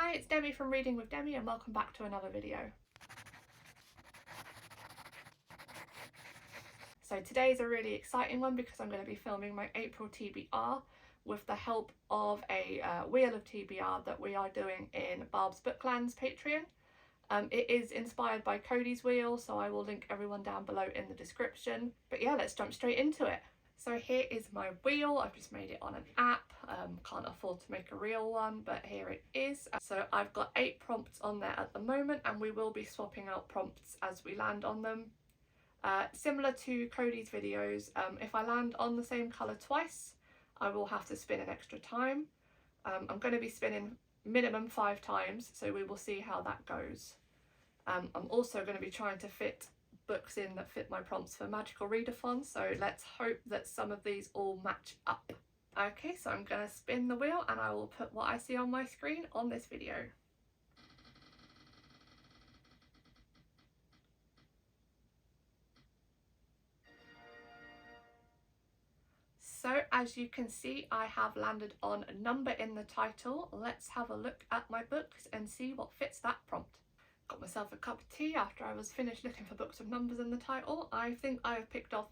Hi, it's Demi from Reading with Demi and welcome back to another video. So today's a really exciting one because I'm going to be filming my April TBR with the help of a wheel of TBR that we are doing in Barb's Bookland's Patreon. It is inspired by Cody's wheel, so I will link everyone down below in the description. But yeah, let's jump straight into it. So here is my wheel. I've just made it on an app. Can't afford to make a real one, but here it is. So I've got 8 prompts on there at the moment, and we will be swapping out prompts as we land on them. Similar to Cody's videos, if I land on the same colour twice, I will have to spin an extra time. I'm going to be spinning minimum 5 times, so we will see how that goes. I'm also going to be trying to fit books in that fit my prompts for Magical Readathon, so let's hope that some of these all match up. Okay, so I'm going to spin the wheel and I will put what I see on my screen on this video. So as you can see, I have landed on a number in the title. Let's have a look at my books and see what fits that prompt. Got myself a cup of tea after I was finished looking for books with numbers in the title. I think I have picked off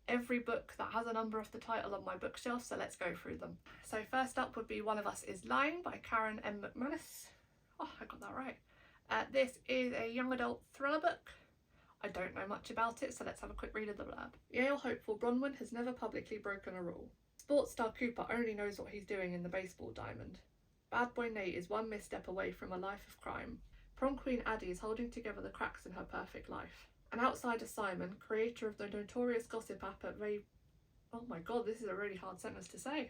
every book that has a number off the title on my bookshelf, so let's go through them. So first up would be One of Us is Lying by Karen M. McManus. Oh, I got that right. This is a young adult thriller book. I don't know much about it, so let's have a quick read of the blurb. Yale hopeful Bronwyn has never publicly broken a rule. Sports star Cooper only knows what he's doing in the baseball diamond. Bad boy Nate is one misstep away from a life of crime. Prom queen Addie is holding together the cracks in her perfect life. An outsider Simon, creator of the notorious gossip app at Oh my god, this is a really hard sentence to say.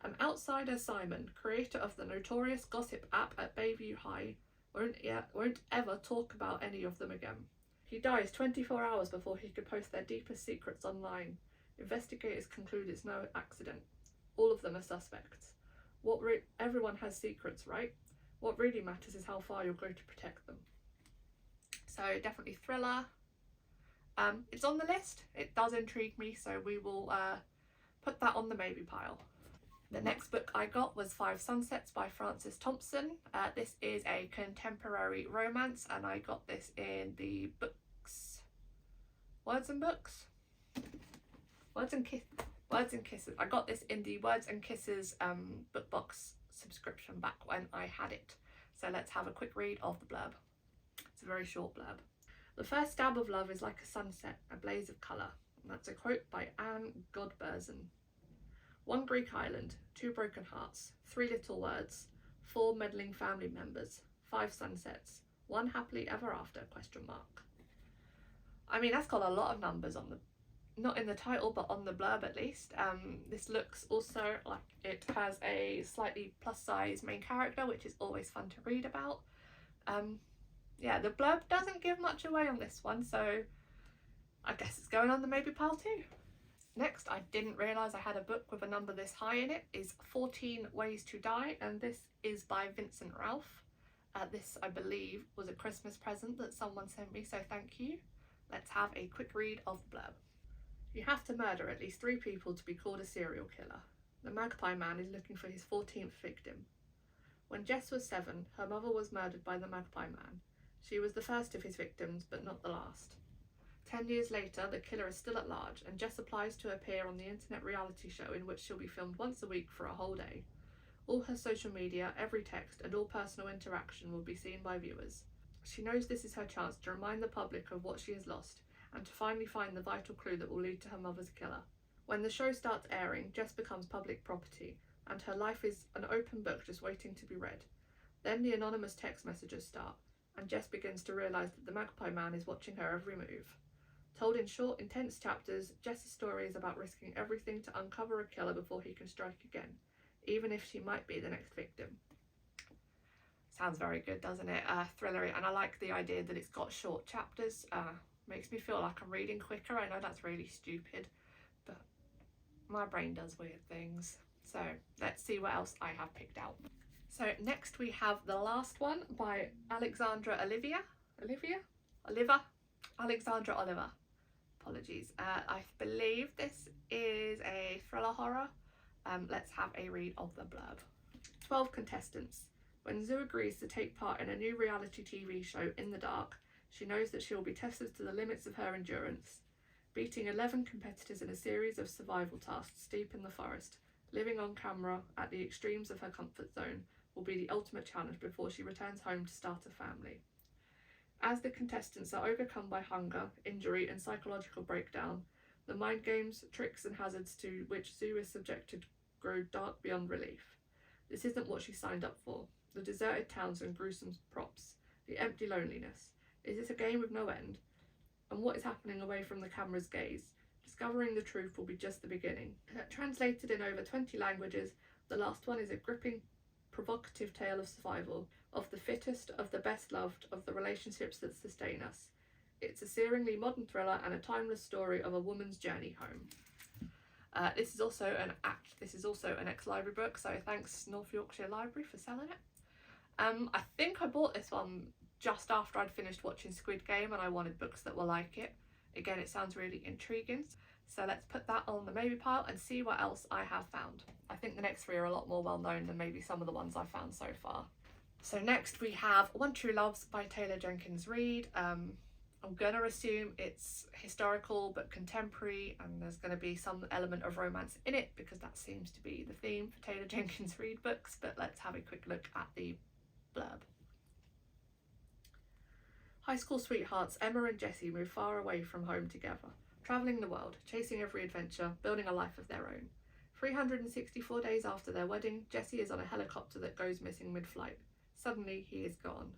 An outsider Simon, creator of the notorious gossip app at Bayview High, won't ever talk about any of them again. He dies 24 hours before he could post their deepest secrets online. Investigators conclude it's no accident. All of them are suspects. Everyone has secrets, right? What really matters is how far you're going to protect them. So definitely thriller. It's on the list. It does intrigue me, so we will put that on the maybe pile. The next book I got was 5 Sunsets by Frances Thompson. This is a contemporary romance, and I got this in the Words and Kisses. I got this in the Words and Kisses book box subscription back when I had it. So let's have a quick read of the blurb. It's a very short blurb. The first stab of love is like a sunset, a blaze of colour. And that's a quote by Anne Godbersen. 1 Greek island, 2 broken hearts, 3 little words, 4 meddling family members, 5 sunsets, 1 happily ever after, ? I mean, that's got a lot of numbers on the, not in the title, but on the blurb at least. This looks also like it has a slightly plus size main character, which is always fun to read about. Yeah, the blurb doesn't give much away on this one, so I guess it's going on the maybe pile too. Next, I didn't realise I had a book with a number this high in it, is 14 Ways to Die, and this is by Vincent Ralph. This, I believe, was a Christmas present that someone sent me, so thank you. Let's have a quick read of the blurb. You have to murder at least 3 people to be called a serial killer. The Magpie Man is looking for his 14th victim. When Jess was 7, her mother was murdered by the Magpie Man. She was the first of his victims, but not the last. 10 years later, the killer is still at large, and Jess applies to appear on the internet reality show in which she'll be filmed once a week for a whole day. All her social media, every text, and all personal interaction will be seen by viewers. She knows this is her chance to remind the public of what she has lost, and to finally find the vital clue that will lead to her mother's killer. When the show starts airing, Jess becomes public property, and her life is an open book just waiting to be read. Then the anonymous text messages start, and Jess begins to realise that the Magpie Man is watching her every move. Told in short, intense chapters, Jess's story is about risking everything to uncover a killer before he can strike again, even if she might be the next victim. Sounds very good, doesn't it? Thrillery, and I like the idea that it's got short chapters. Makes me feel like I'm reading quicker. I know that's really stupid, but my brain does weird things. So let's see what else I have picked out. So next we have the last one by Alexandra Oliver. Apologies. I believe this is a thriller horror. Let's have a read of the blurb. 12 contestants. When Zoo agrees to take part in a new reality TV show in the dark, she knows that she will be tested to the limits of her endurance. Beating 11 competitors in a series of survival tasks deep in the forest, living on camera at the extremes of her comfort zone, will be the ultimate challenge before she returns home to start a family. As the contestants are overcome by hunger, injury, and psychological breakdown, the mind games, tricks, and hazards to which Zoo is subjected grow dark beyond relief. This isn't what she signed up for. The deserted towns and gruesome props, the empty loneliness. Is this a game with no end? And what is happening away from the camera's gaze? Discovering the truth will be just the beginning. Translated in over 20 languages, the last one is a gripping, provocative tale of survival, of the fittest, of the best loved, of the relationships that sustain us. It's a searingly modern thriller and a timeless story of a woman's journey home. This is also an ex-library book, so thanks North Yorkshire Library for selling it. I think I bought this one just after I'd finished watching Squid Game and I wanted books that were like it. Again, it sounds really intriguing, so let's put that on the maybe pile and see what else I have found. I think the next three are a lot more well known than maybe some of the ones I've found so far. So next we have One True Loves by Taylor Jenkins Reid. I'm going to assume it's historical but contemporary, and there's going to be some element of romance in it because that seems to be the theme for Taylor Jenkins Reid books, but let's have a quick look at the blurb. High school sweethearts Emma and Jessie move far away from home together, travelling the world, chasing every adventure, building a life of their own. 364 days after their wedding, Jessie is on a helicopter that goes missing mid-flight. Suddenly, he is gone.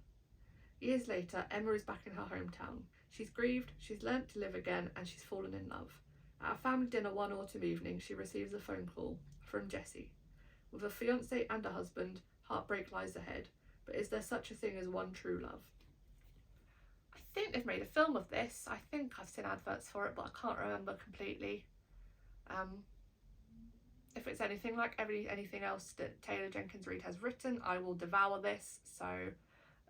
Years later, Emma is back in her hometown. She's grieved, she's learnt to live again, and she's fallen in love. At a family dinner one autumn evening, she receives a phone call from Jessie. With a fiancé and a husband, heartbreak lies ahead. But is there such a thing as one true love? I think they've made a film of this. I think I've seen adverts for it, but I can't remember completely. If it's anything like anything else that Taylor Jenkins Reid has written, I will devour this. So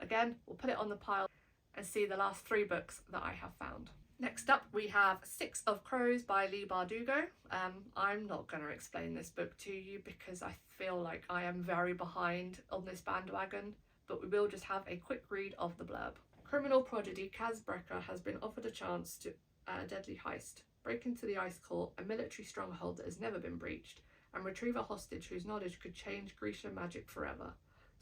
again, we'll put it on the pile and see the last three books that I have found. Next up, we have Six of Crows by Leigh Bardugo. I'm not going to explain this book to you because I feel like I am very behind on this bandwagon, but we will just have a quick read of the blurb. Criminal prodigy Kaz Brecker has been offered a chance to a deadly heist, break into the Ice Court, a military stronghold that has never been breached, and retrieve a hostage whose knowledge could change Grecian magic forever.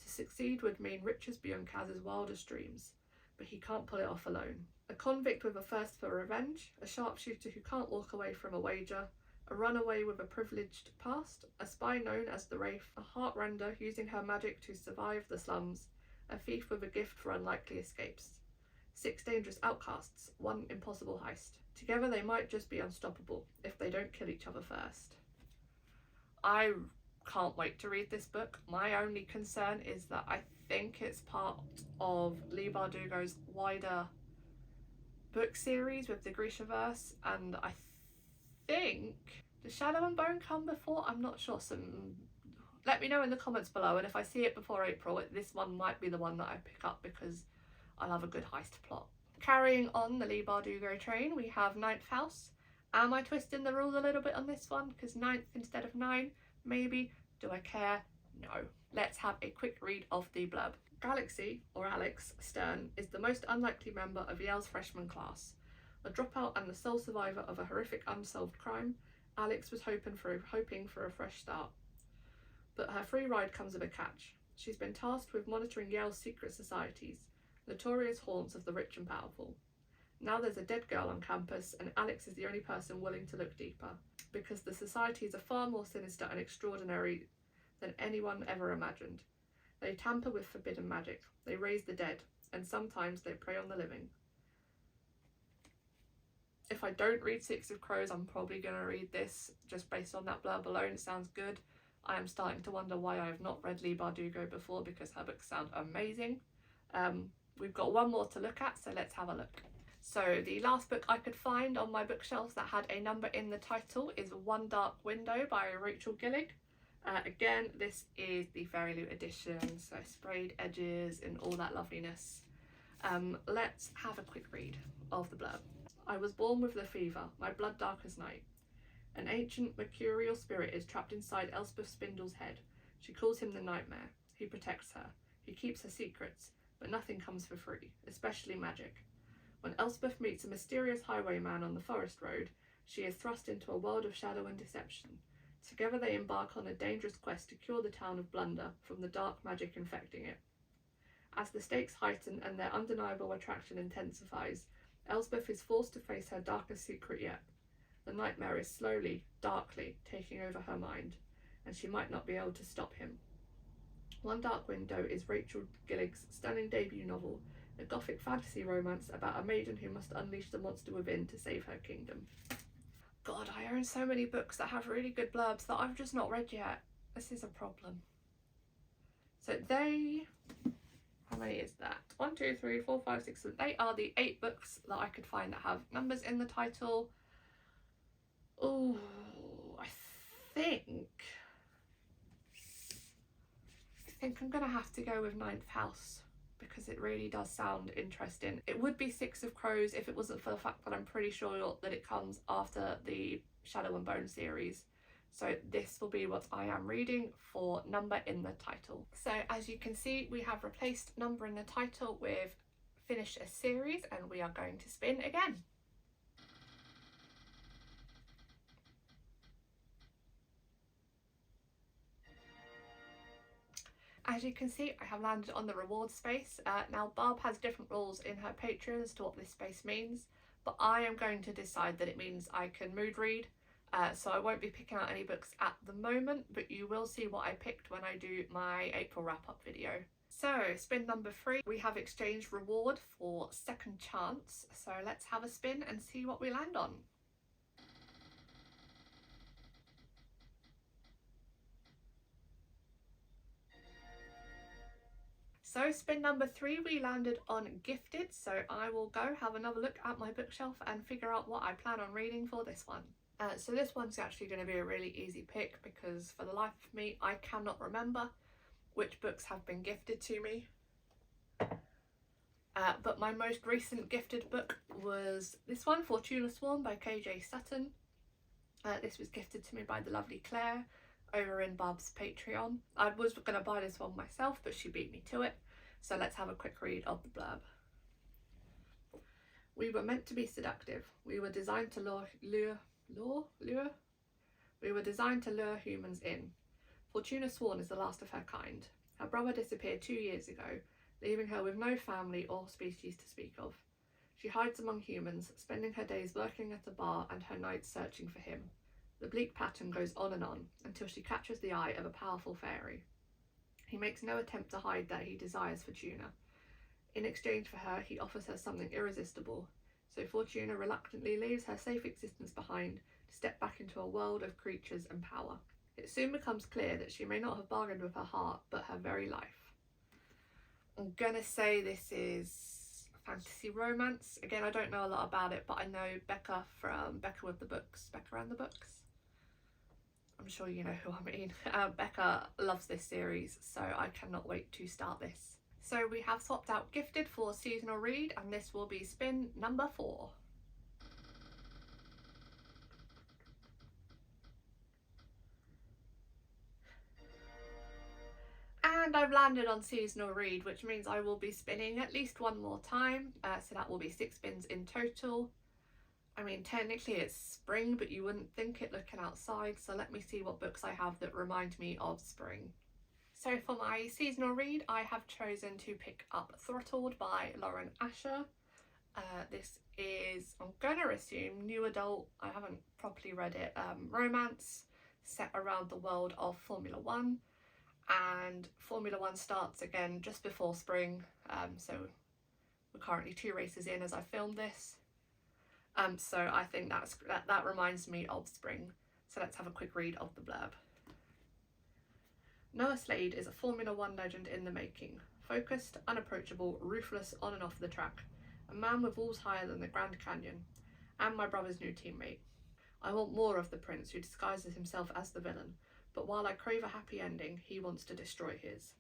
To succeed would mean riches beyond Kaz's wildest dreams, but he can't pull it off alone. A convict with a thirst for revenge, a sharpshooter who can't walk away from a wager, a runaway with a privileged past, a spy known as the Wraith, a heartrender using her magic to survive the slums, a thief with a gift for unlikely escapes. 6 dangerous outcasts, one impossible heist. Together they might just be unstoppable if they don't kill each other first. I can't wait to read this book. My only concern is that I think it's part of Leigh Bardugo's wider book series with the Grishaverse, and I think does Shadow and Bone come before? I'm not sure. So let me know in the comments below, and if I see it before April, this one might be the one that I pick up because I love a good heist plot. Carrying on the Leigh Bardugo train, we have Ninth House. Am I twisting the rules a little bit on this one? Because 9th instead of 9? Maybe. Do I care? No. Let's have a quick read of the blurb. Galaxy, or Alex, Stern is the most unlikely member of Yale's freshman class. A dropout and the sole survivor of a horrific unsolved crime, Alex was hoping for a fresh start. But her free ride comes with a catch. She's been tasked with monitoring Yale's secret societies, notorious haunts of the rich and powerful. Now there's a dead girl on campus, and Alex is the only person willing to look deeper, because the societies are far more sinister and extraordinary than anyone ever imagined. They tamper with forbidden magic, they raise the dead, and sometimes they prey on the living. If I don't read Six of Crows, I'm probably going to read this just based on that blurb alone. It sounds good. I am starting to wonder why I have not read Leigh Bardugo before, because her books sound amazing. We've got one more to look at, so let's have a look. So the last book I could find on my bookshelves that had a number in the title is One Dark Window by Rachel Gillig. Again, this is the Fairy Loot edition, so sprayed edges and all that loveliness. Let's have a quick read of the blurb. I was born with the fever, my blood dark as night. An ancient mercurial spirit is trapped inside Elspeth Spindle's head. She calls him the Nightmare. He protects her. He keeps her secrets, but nothing comes for free, especially magic. When Elspeth meets a mysterious highwayman on the forest road, she is thrust into a world of shadow and deception. Together they embark on a dangerous quest to cure the town of Blunder from the dark magic infecting it. As the stakes heighten and their undeniable attraction intensifies, Elspeth is forced to face her darkest secret yet. The nightmare is slowly, darkly taking over her mind, and she might not be able to stop him. One Dark Window is Rachel Gillig's stunning debut novel, a gothic fantasy romance about a maiden who must unleash the monster within to save her kingdom. God, I own so many books that have really good blurbs that I've just not read yet. This is a problem. So how many is that? 1, 2, 3, 4, 5, 6, 7. They are the 8 books that I could find that have numbers in the title. Oh, I think I'm gonna have to go with Ninth House because it really does sound interesting. It would be Six of Crows if it wasn't for the fact that I'm pretty sure that it comes after the Shadow and Bone series. So this will be what I am reading for number in the title. So as you can see, we have replaced number in the title with finish a series, and we are going to spin again. As you can see, I have landed on the reward space. Now Barb has different rules in her Patreon as to what this space means, but I am going to decide that it means I can mood read. So I won't be picking out any books at the moment, but you will see what I picked when I do my April wrap-up video. So spin number 3, we have exchanged reward for second chance. So let's have a spin and see what we land on. So spin number 3, we landed on Gifted, so I will go have another look at my bookshelf and figure out what I plan on reading for this one. So this one's actually going to be a really easy pick because for the life of me, I cannot remember which books have been gifted to me. But my most recent gifted book was this one, Fortuneless by KJ Sutton. This was gifted to me by the lovely Claire over in Barb's Patreon. I was going to buy this one myself, but she beat me to it. So let's have a quick read of the blurb. We were meant to be seductive. We were designed to lure humans in. Fortuna Sworn is the last of her kind. Her brother disappeared 2 years ago, leaving her with no family or species to speak of. She hides among humans, spending her days working at a bar and her nights searching for him. The bleak pattern goes on until she catches the eye of a powerful fairy. He makes no attempt to hide that he desires Fortuna. In exchange for her, he offers her something irresistible, so Fortuna reluctantly leaves her safe existence behind to step back into a world of creatures and power. It soon becomes clear that she may not have bargained with her heart, but her very life. I'm gonna say this is fantasy romance. Again, I don't know a lot about it, but I know Becca from Becca with the Books, Becca and the Books. I'm sure you know who I mean. Becca loves this series, so I cannot wait to start this. So we have swapped out Gifted for seasonal read, and this will be spin number 4. And I've landed on seasonal read, which means I will be spinning at least one more time. So that will be 6 spins in total. I mean, technically it's spring, but you wouldn't think it looking outside. So let me see what books I have that remind me of spring. So for my seasonal read, I have chosen to pick up Throttled by Lauren Asher. This is, I'm gonna assume, new adult, I haven't properly read it, romance set around the world of Formula One. And Formula One starts again just before spring, so we're currently 2 races in as I filmed this. So I think that reminds me of spring. So let's have a quick read of the blurb. Noah Slade is a Formula One legend in the making. Focused, unapproachable, ruthless on and off the track. A man with walls higher than the Grand Canyon. And my brother's new teammate. I want more of the prince who disguises himself as the villain. But while I crave a happy ending, he wants to destroy his.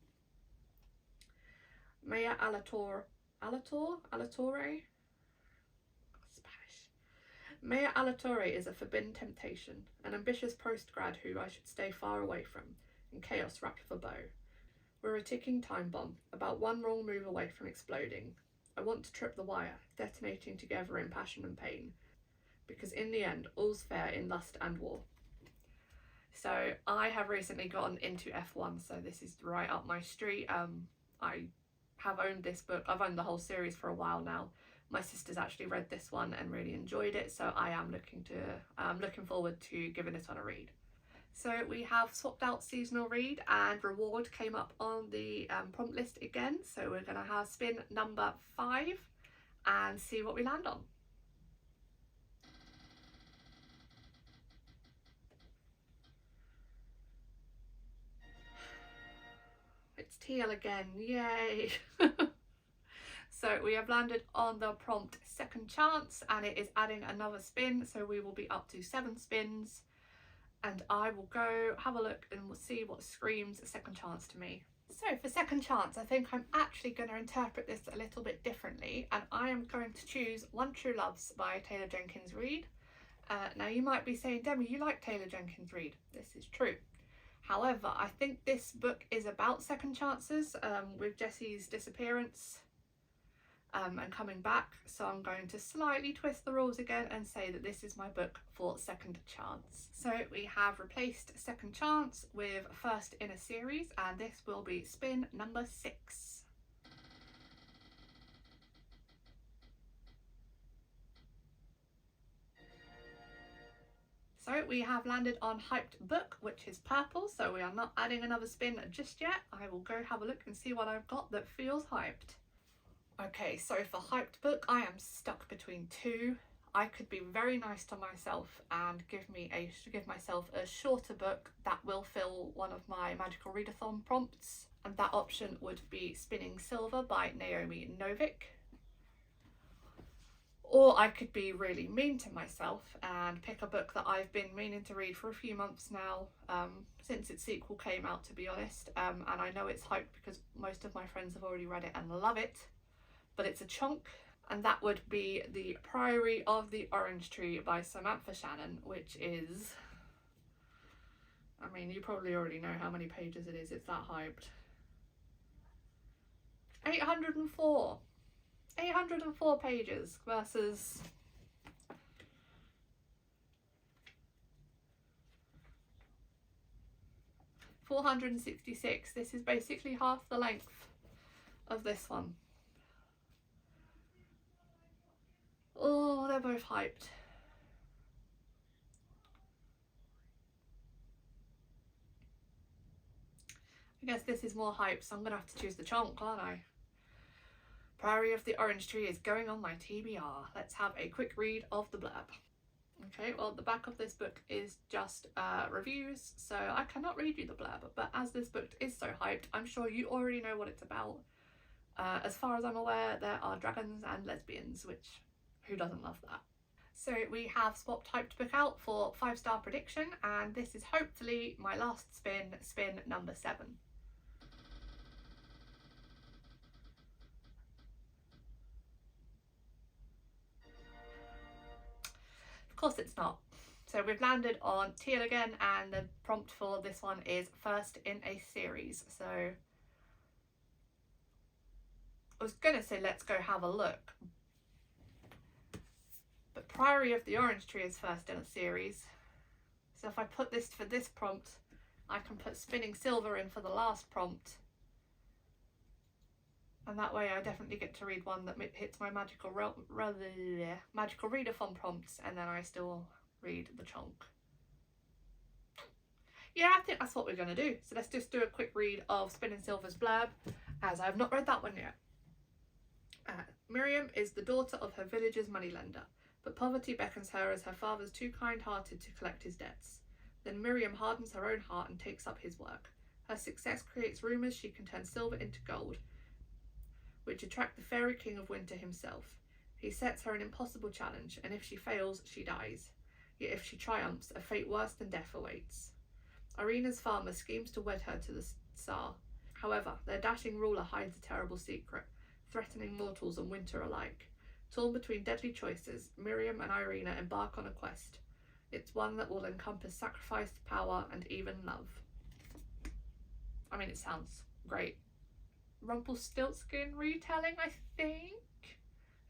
Maya Alatorre? Spanish. Maya Alatorre is a forbidden temptation, an ambitious post-grad who I should stay far away from, and chaos wrapped with a bow. We're a ticking time bomb, about one wrong move away from exploding. I want to trip the wire, detonating together in passion and pain, because in the end, all's fair in lust and war. So I have recently gotten into F1, so this is right up my street. I have owned this book. I've owned the whole series for a while now. My sister's actually read this one and really enjoyed it, so I am looking forward to giving this one a read. So we have swapped out seasonal read, and reward came up on the prompt list again. So we're going to have spin number 5 and see what we land on. It's teal again, yay! So we have landed on the prompt second chance, and it is adding another spin, so we will be up to 7 spins. And I will go have a look and we'll see what screams a second chance to me. So for second chance, I think I'm actually going to interpret this a little bit differently, and I am going to choose One True Loves by Taylor Jenkins Reid. Now you might be saying, Demi, you like Taylor Jenkins Reid. This is true. However, I think this book is about second chances with Jessie's disappearance and coming back. So I'm going to slightly twist the rules again and say that this is my book for second chance. So we have replaced second chance with first in a series, and this will be spin number 6. So we have landed on hyped book, which is purple, so we are not adding another spin just yet. I will go have a look and see what I've got that feels hyped. Okay, so for hyped book, I am stuck between 2. I could be very nice to myself and give myself a shorter book that will fill one of my magical readathon prompts, and that option would be Spinning Silver by Naomi Novik. Or I could be really mean to myself and pick a book that I've been meaning to read for a few months now, since its sequel came out, to be honest, and I know it's hyped because most of my friends have already read it and love it, but it's a chunk, and that would be The Priory of the Orange Tree by Samantha Shannon, which is, I mean, you probably already know how many pages it is, it's that hyped. 804! 804 pages versus 466. This is basically half the length of this one. Oh, they're both hyped. I guess this is more hype, so I'm gonna have to choose the chunk, aren't I? Priory of the Orange Tree is going on my TBR. Let's have a quick read of the blurb. Okay, well, the back of this book is just reviews, so I cannot read you the blurb, but as this book is so hyped, I'm sure you already know what it's about. As far as I'm aware, there are dragons and lesbians, which, who doesn't love that? So we have swapped hyped book out for 5-star prediction, and this is hopefully my last spin, spin number 7. Of course it's not. So we've landed on teal again, and the prompt for this one is first in a series. So I was gonna say let's go have a look, but Priory of the Orange Tree is first in a series. So if I put this for this prompt, I can put Spinning Silver in for the last prompt, and that way I definitely get to read one that hits my magical readathon prompts, and then I still read the chunk. Yeah, I think that's what we're going to do. So let's just do a quick read of Spinning Silver's blurb, as I've not read that one yet. Miriam is the daughter of her village's moneylender, but poverty beckons her as her father's too kind-hearted to collect his debts. Then Miriam hardens her own heart and takes up his work. Her success creates rumours she can turn silver into gold, which attract the fairy king of winter himself. He sets her an impossible challenge, and if she fails, she dies. Yet if she triumphs, a fate worse than death awaits. Irina's farmer schemes to wed her to the Tsar. However, their dashing ruler hides a terrible secret, threatening mortals and winter alike. Torn between deadly choices, Miriam and Irina embark on a quest. It's one that will encompass sacrifice, power, and even love. I mean, it sounds great Rumpelstiltskin retelling, I think.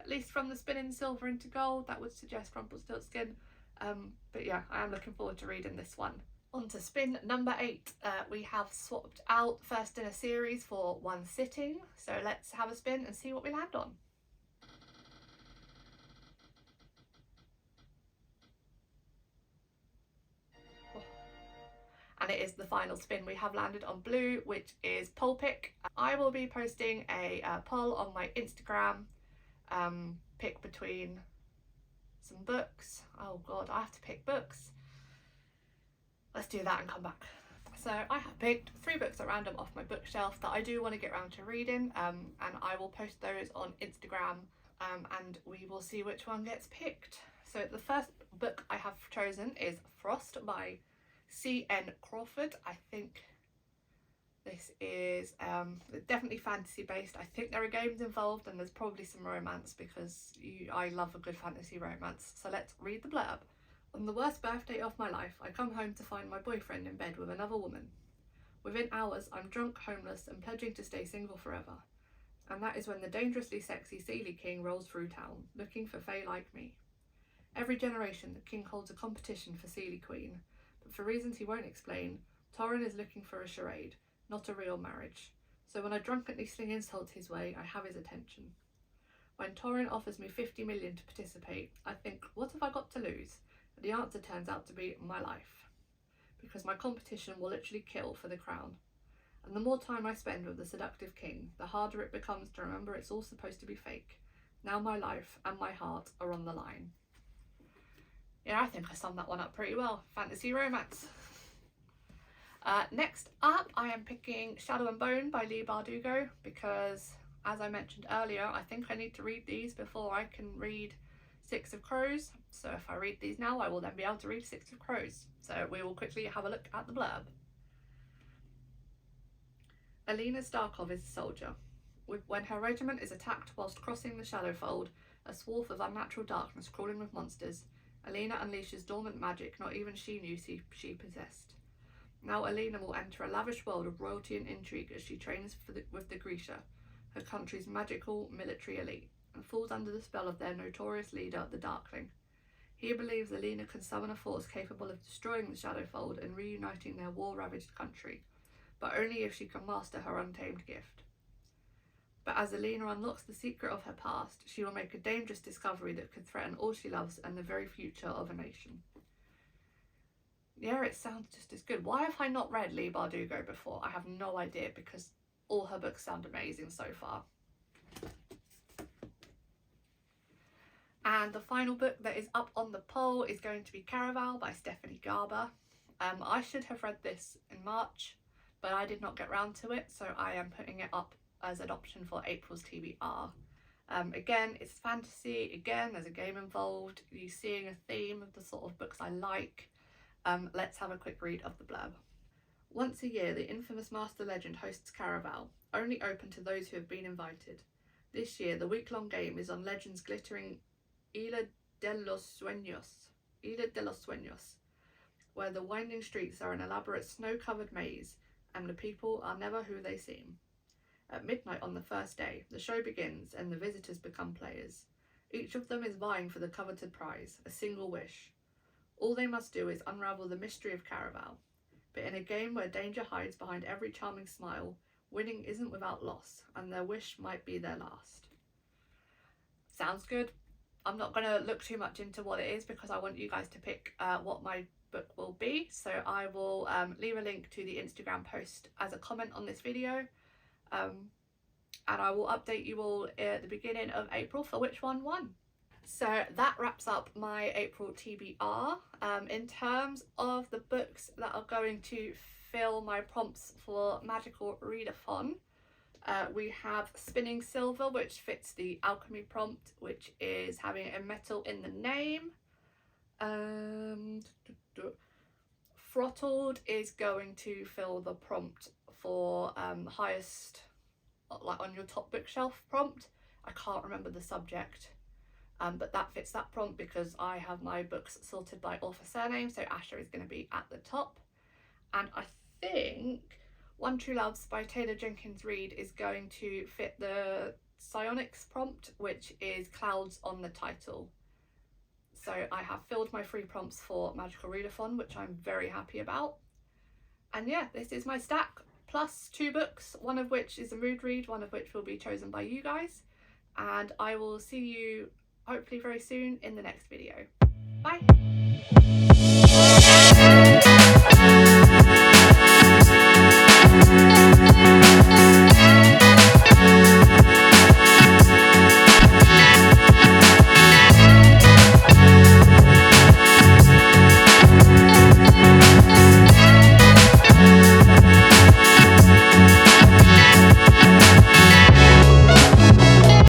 At least from the spinning silver into gold, that would suggest Rumpelstiltskin. But yeah, I am looking forward to reading this one. On to spin number 8. We have swapped out first in a series for one sitting, so let's have a spin and see what we land on. And it is the final spin. We have landed on blue, which is poll pick. I will be posting a poll on my Instagram. Pick between some books. Oh god, I have to pick books. Let's do that and come back. So I have picked 3 books at random off my bookshelf that I do want to get around to reading, and I will post those on Instagram, and we will see which one gets picked. So the first book I have chosen is Frost by C.N. Crawford. I think this is definitely fantasy based. I think there are games involved and there's probably some romance because I love a good fantasy romance. So let's read the blurb. On the worst birthday of my life, I come home to find my boyfriend in bed with another woman. Within hours, I'm drunk, homeless, and pledging to stay single forever. And that is when the dangerously sexy Seelie King rolls through town, looking for fae like me. Every generation, the king holds a competition for Seelie Queen, but for reasons he won't explain, Torrin is looking for a charade, not a real marriage. So when I drunkenly sling insults his way, I have his attention. When Torrin offers me 50 million to participate, I think, what have I got to lose? The answer turns out to be my life, because my competition will literally kill for the crown. And the more time I spend with the seductive king, the harder it becomes to remember it's all supposed to be fake. Now my life and my heart are on the line. Yeah, I think I summed that one up pretty well. Fantasy romance. Next up, I am picking Shadow and Bone by Leigh Bardugo because, as I mentioned earlier, I think I need to read these before I can read Six of Crows. So if I read these now, I will then be able to read Six of Crows. So we will quickly have a look at the blurb. Alina Starkov is a soldier. When her regiment is attacked whilst crossing the Shadowfold, a swath of unnatural darkness crawling with monsters, Alina unleashes dormant magic not even she knew she possessed. Now Alina will enter a lavish world of royalty and intrigue as she trains with the Grisha, her country's magical military elite, and falls under the spell of their notorious leader, the Darkling. He believes Alina can summon a force capable of destroying the Shadowfold and reuniting their war-ravaged country, but only if she can master her untamed gift. But as Alina unlocks the secret of her past, she will make a dangerous discovery that could threaten all she loves and the very future of a nation. Yeah, it sounds just as good. Why have I not read Leigh Bardugo before? I have no idea, because all her books sound amazing so far. And the final book that is up on the poll is going to be Caraval by Stephanie Garber. I should have read this in March, but I did not get round to it, so I am putting it up as an option for April's TBR. Again, it's fantasy. Again, there's a game involved. You're seeing a theme of the sort of books I like. Let's have a quick read of the blurb. Once a year, the infamous Master Legend hosts Caraval, only open to those who have been invited. This year, the week-long game is on Legend's glittering Isla de los Sueños, where the winding streets are an elaborate snow-covered maze, and the people are never who they seem. At midnight on the first day, the show begins and the visitors become players. Each of them is vying for the coveted prize, a single wish. All they must do is unravel the mystery of Caraval. But in a game where danger hides behind every charming smile, winning isn't without loss, and their wish might be their last. Sounds good. I'm not going to look too much into what it is because I want you guys to pick what my book will be. So I will leave a link to the Instagram post as a comment on this video. And I will update you all at the beginning of April for which one won. So that wraps up my April TBR. In terms of the books that are going to fill my prompts for Magical Readathon, we have Spinning Silver, which fits the alchemy prompt, which is having a metal in the name. Throttled is going to fill the prompt for highest, like on your top bookshelf prompt. I can't remember the subject, but that fits that prompt because I have my books sorted by author surname, so Asher is going to be at the top. And I think One True Loves by Taylor Jenkins Reid is going to fit the Psionics prompt, which is clouds on the title. So I have filled my free prompts for Magical Readathon, which I'm very happy about. And yeah, this is my stack, plus 2 books, one of which is a mood read, one of which will be chosen by you guys. And I will see you hopefully very soon in the next video. Bye!